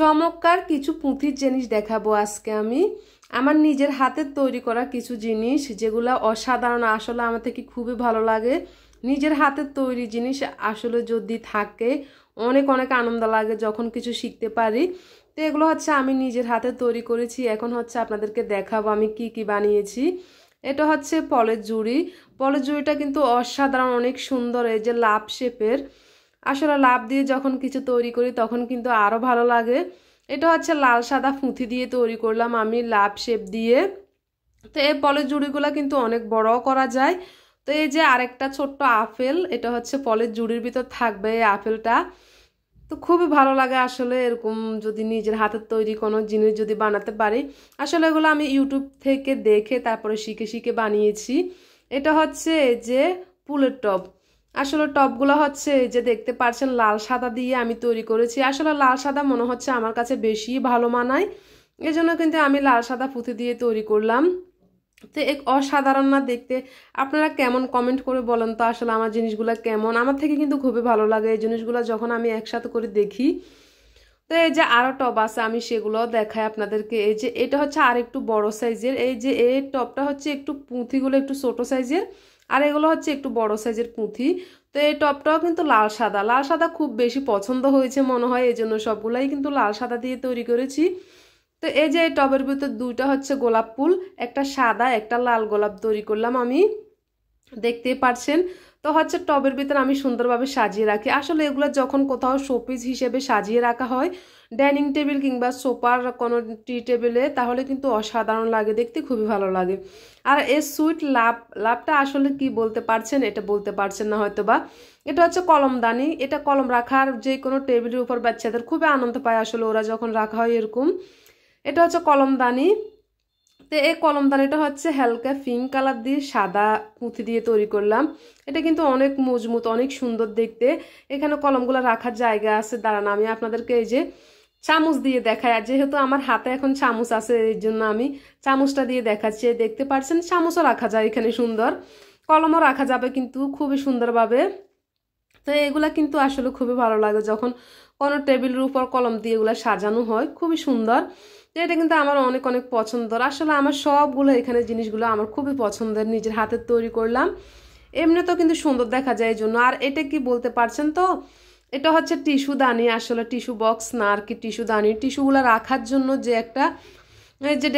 চমৎকার কিছু পুঁথির জিনিস দেখাবো আজকে আমি আমার নিজের হাতে তৈরি করা কিছু জিনিস যেগুলো অসাধারণ আসলে আমার থেকে খুবই ভালো লাগে নিজের হাতে তৈরি জিনিস আসলে যদি থাকে অনেক অনেক আনন্দ লাগে যখন কিছু শিখতে পারি তো এগুলো হচ্ছে আমি নিজের হাতে তৈরি করেছি এখন হচ্ছে আপনাদেরকে দেখাবো আমি কি কি বানিয়েছি এটা হচ্ছে পলের জুড়িটা কিন্তু অসাধারণ অনেক সুন্দর এই যে লাভ শেপের আসলে লাভ দিয়ে যখন কিছু তৈরি করি তখন কিন্তু আরো ভালো লাগে এটা হচ্ছে লাল সাদা পুঁথি দিয়ে তৈরি করলাম আমি লাভ শেপ দিয়ে তো এই পলের জুড়িগুলো কিন্তু অনেক বড় করা যায় তো এই যে আরেকটা ছোট্ট আপেল এটা হচ্ছে পলের জুড়ির ভিতর থাকবে এই আপেলটা তো খুবই ভালো লাগে আসলে এরকম যদি নিজের হাতের তৈরি কোনো জিনিস যদি বানাতে পারি আসলে এগুলো আমি ইউটিউব থেকে দেখে তারপরে শিখে শিখে বানিয়েছি এটা হচ্ছে এই যে ফুলের টব আসলে টবগুলো হচ্ছে এই যে দেখতে পাচ্ছেন লাল সাদা দিয়ে আমি তৈরি করেছি আসলে লাল সাদা মনে হচ্ছে আমার কাছে বেশি ভালো মানায় এজন্য কিন্তু আমি লাল সাদা পুঁতি দিয়ে তৈরি করলাম তো এক অসাধারণ না দেখতে আপনারা কেমন কমেন্ট করে বলেন তো আসলে আমার জিনিসগুলো কেমন আমার থেকে কিন্তু খুবই ভালো লাগে এই জিনিসগুলো যখন আমি একসাথে করে দেখি তো এই যে আরো টব আছে আমি সেগুলো দেখাই আপনাদেরকে এই যে এটা হচ্ছে আর একটু বড় সাইজের এই যে এই টবটা হচ্ছে একটু পুঁথিগুলো একটু ছোট সাইজের আর এগুলো হচ্ছে একটু বড় সাইজের পুঁথি তো এই টবটাও কিন্তু লাল সাদা খুব বেশি পছন্দ হয়েছে মনে হয় এই জন্য সবগুলাই কিন্তু লাল সাদা দিয়ে তৈরি করেছি তো এই যে এই টবের ভিতর দুইটা হচ্ছে গোলাপ ফুল একটা সাদা একটা লাল গোলাপ তৈরি করলাম আমি দেখতেই পাচ্ছেন তো হচ্ছে টবের ভিতর আমি সুন্দরভাবে সাজিয়ে রাখি আসলে এগুলো যখন কোথাও শোপিস হিসেবে সাজিয়ে রাখা হয় ডাইনিং টেবিল কিংবা সোফার কোনো টি টেবিলে তাহলে কিন্তু অসাধারণ লাগে দেখতে খুবই ভালো লাগে আর এই সুইট লাভটা আসলে কি বলতে পারছেন এটা বলতে পারছেন না হয়তো বা এটা হচ্ছে কলমদানি এটা কলম রাখার যে কোনো টেবিলের উপর বাচ্চাদের খুবই আনন্দ পায় আসলে ওরা যখন রাখা হয় এরকম এটা হচ্ছে কলমদানি তো এই কলমদানিটা হচ্ছে হালকা পিঙ্ক কালার দিয়ে সাদা পুঁথি দিয়ে তৈরি করলাম এটা কিন্তু অনেক মজবুত অনেক সুন্দর দেখতে এখানে কলমগুলো রাখার জায়গা আছে দাঁড়ান আমি আপনাদেরকে এই যে চামচ দিয়ে দেখাই আর যেহেতু আমার হাতে এখন চামচ আছে এই জন্য আমি চামচটা দিয়ে দেখাচ্ছি দেখতে পাচ্ছেন চামচও রাখা যায় এখানে সুন্দর কলমও রাখা যাবে কিন্তু খুবই সুন্দরভাবে তো এগুলা কিন্তু আসলে খুবই ভালো লাগে যখন কোনো টেবিলের উপর কলম দিয়ে এগুলা সাজানো হয় খুবই সুন্দর এটা কিন্তু আমার অনেক অনেক পছন্দের আসলে আমার সবগুলো এখানে জিনিসগুলো আমার খুবই পছন্দের নিজের হাতে তৈরি করলাম এমনি তো কিন্তু সুন্দর দেখা যায় এই জন্য আর এটা কি বলতে পারছেন তো এটা হচ্ছে টিস্যু দানি আসলে টিস্যু বক্স না আর কি টিস্যু দানি টিস্যুগুলো রাখার জন্য যে একটা যে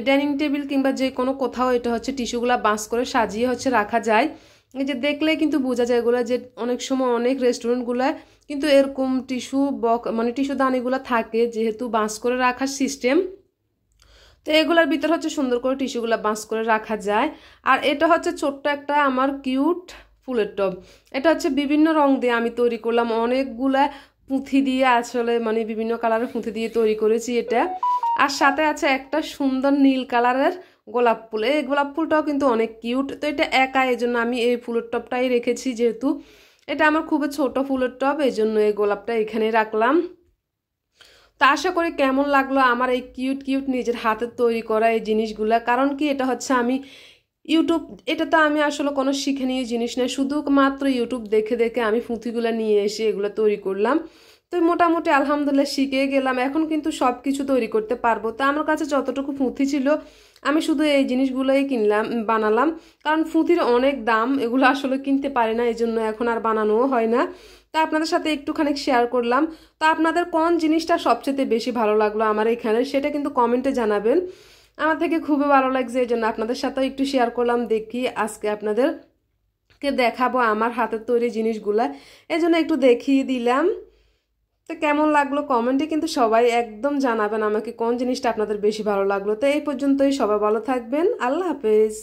ডাইনিং টেবিল কিংবা যে কোনো কোথাও এটা হচ্ছে টিস্যুগুলো বাঁশ করে সাজিয়ে হচ্ছে রাখা যায় এই যে দেখলে কিন্তু বোঝা যায় এগুলো যে অনেক সময় অনেক রেস্টুরেন্টগুলো কিন্তু এরকম টিস্যু বক্স মানে টিস্যু দানিগুলো থাকে যেহেতু বাঁশ করে রাখার সিস্টেম তো এগুলোর ভিতর হচ্ছে সুন্দর করে টিস্যুগুলো বাঁশ করে রাখা যায় আর এটা হচ্ছে ছোট্ট একটা আমার কিউট ফুলের টব এটা হচ্ছে বিভিন্ন রং দিয়ে আমি তৈরি করলাম অনেকগুলা পুঁথি দিয়ে আসলে মানে বিভিন্ন কালারের পুঁথি দিয়ে তৈরি করেছি এটা আর সাথে আছে একটা সুন্দর নীল কালারের গোলাপ ফুল এই গোলাপ ফুলটাও কিন্তু অনেক কিউট তো এটা একা এই জন্য আমি এই ফুলের টবটাই রেখেছি যেহেতু এটা আমার খুবই ছোট ফুলের টব এই জন্য এই গোলাপটা এখানে রাখলাম তো আশা করি কেমন লাগলো আমার এই কিউট কিউট নিজের হাতের তৈরি করা এই জিনিসগুলা কারণ কি এটা হচ্ছে আমি ইউটিউব এটা তো আমি আসলে কোনো শিখে নিয়ে জিনিস না শুধুমাত্র ইউটিউব দেখে দেখে আমি পুঁথিগুলো নিয়ে এসে এগুলো তৈরি করলাম তো মোটামুটি আলহামদুলিল্লাহ শিখে গেলাম এখন কিন্তু সব কিছু তৈরি করতে পারবো তো আমার কাছে যতটুকু পুঁথি ছিল আমি শুধু এই জিনিসগুলোই বানালাম কারণ পুঁথির অনেক দাম এগুলো আসলে কিনতে পারি না এই জন্য এখন আর বানানোও হয় না তা আপনাদের সাথে একটুখানি শেয়ার করলাম তো আপনাদের কোন জিনিসটা সবচেয়ে বেশি ভালো লাগলো আমার এখানে সেটা কিন্তু কমেন্টে জানাবেন আমার থেকে খুবই ভালো লাগছে এই জন্য আপনাদের সাথেও একটু শেয়ার করলাম দেখি আজকে আপনাদেরকে দেখাবো আমার হাতের তৈরি জিনিসগুলা এই জন্য একটু দেখিয়ে দিলাম তো কেমন লাগলো কমেন্টে কিন্তু সবাই একদম জানাবেন আমাকে কোন জিনিসটা আপনাদের বেশি ভালো লাগলো তো এই পর্যন্তই সবাই ভালো থাকবেন আল্লাহ হাফেজ।